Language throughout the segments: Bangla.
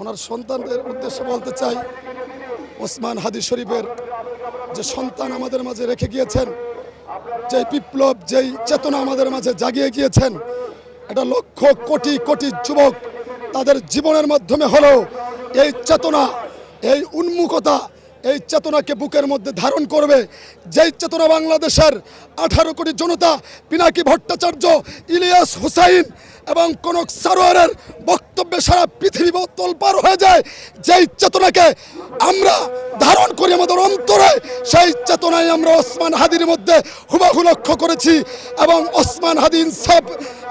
ওনার সন্তানদের উদ্দেশ্যে বলতে চাই, ওসমান হাদি শরীফের যে সন্তান আমাদের মাঝে রেখে গিয়েছেন, যে বিপ্লব, যেই চেতনা আমাদের মাঝে জাগিয়ে গিয়েছেন, এটা লক্ষ কোটি কোটি যুবক তাদের জীবনের মাধ্যমে হলেও এই চেতনা, এই উন্মুখতা, এই চেতনাকে বুকের মধ্যে ধারণ করবে। যেই চেতনা বাংলাদেশের 18 কোটি জনতা, পিনাকি ভট্টাচার্য, ইলিয়াস হুসাইন এবং কনক সারোয়ারের বক্তব্যে সারা পৃথিবী তোলপাড় হয়ে যায়, যেই চেতনাকে আমরা ধারণ করি আমাদের অন্তরে, সেই চেতনায় আমরা ওসমান হাদির মধ্যে হুবহু লক্ষ্য করেছি। এবং ওসমান হাদি ইনসাফ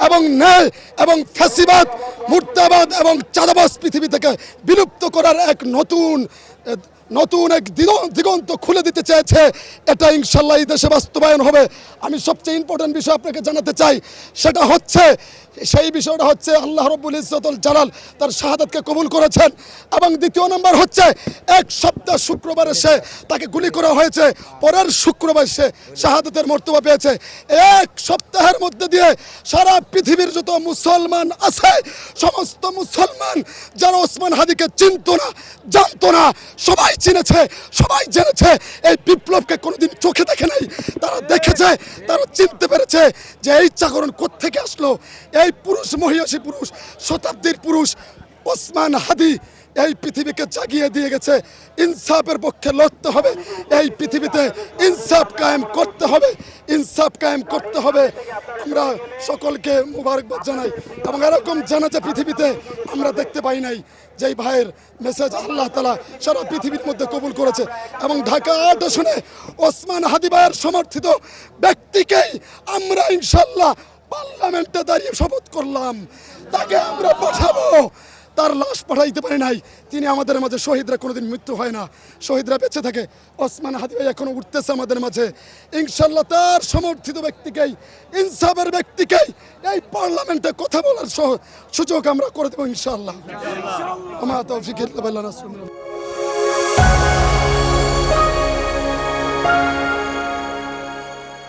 এবং ন্যায় এবং ফ্যাসিবাদ, মুর্দাবাদ এবং চাঁদাবাজ পৃথিবী থেকে বিলুপ্ত করার এক নতুন এক দিগন্ত খুলে দিতে চেয়েছে। এটা ইনশাল্লাহ এই দেশে বাস্তবায়ন হবে। আমি সবচেয়ে ইম্পর্টেন্ট বিষয় আপনাকে জানাতে চাই, সেটা হচ্ছে, সেই বিষয়টা হচ্ছে আল্লাহ রব্বুল ইজ্জতুল জালাল তার শাহাদাতকে কবুল করেছেন। এবং দ্বিতীয় নম্বর হচ্ছে, এক সপ্তাহ শুক্রবারে সে তাকে গুলি করা হয়েছে, পরের শুক্রবার সে শাহাদাতের মর্তবা পেয়েছে। এক সপ্তাহের মধ্যে দিয়ে সারা পৃথিবীর যত মুসলমান আছে, সমস্ত মুসলমান যারা ওসমান হাদিকে চিনত না, জানতো না, সবাই চিনেছে, সবাই জেনেছে। এই বিপ্লবকে কোনোদিন চোখে দেখে নাই, তারা দেখেছে, তারা চিনতে পেরেছে যে এই জাগরণ কোত্থেকে আসলো। এই পুরুষ, মহিষী পুরুষ, শতাব্দীর পুরুষ ওসমান হাদি এই পৃথিবীকে জাগিয়ে দিয়ে গেছে। ইনসাফের পক্ষে লড়তে হবে, এই পৃথিবীতে ইনসাফ কায়েম করতে হবে, ইনসাফ কায়েম করতে হবে। আমরা সকলকে মুবারকবাদ জানাই এবং এরকম জানাজা পৃথিবীতে আমরা দেখতে পাই নাই। যেই ভাইয়ের মেসেজ আল্লাহ তাআলা সারা পৃথিবীর মধ্যে কবুল করেছে। এবং ঢাকা 8 আসনে ওসমান হাদি ভাইয়ের সমর্থিত ব্যক্তিকেই আমরা ইনশাল্লাহ পার্লামেন্টে দাঁড়িয়ে শপথ করলাম, তাকে আমরা পাঠাবো। তার লাশ পাঠাইতে পারি নাই, তিনি আমাদের মাঝে। শহীদরা কোনোদিন মৃত্যু হয় না, শহীদরা বেঁচে থাকে। ওসমান হাদি ভাই এখনো উঠতেছে আমাদের মাঝে। ইনশাল্লাহ তার সমর্থিত ব্যক্তিকেই, ইনসাফের ব্যক্তিকেই এই পার্লামেন্টে কথা বলার সুযোগ আমরা করে দেবো ইনশাল্লাহ। আমার তৌফিক ইল্লা বিল্লাহ।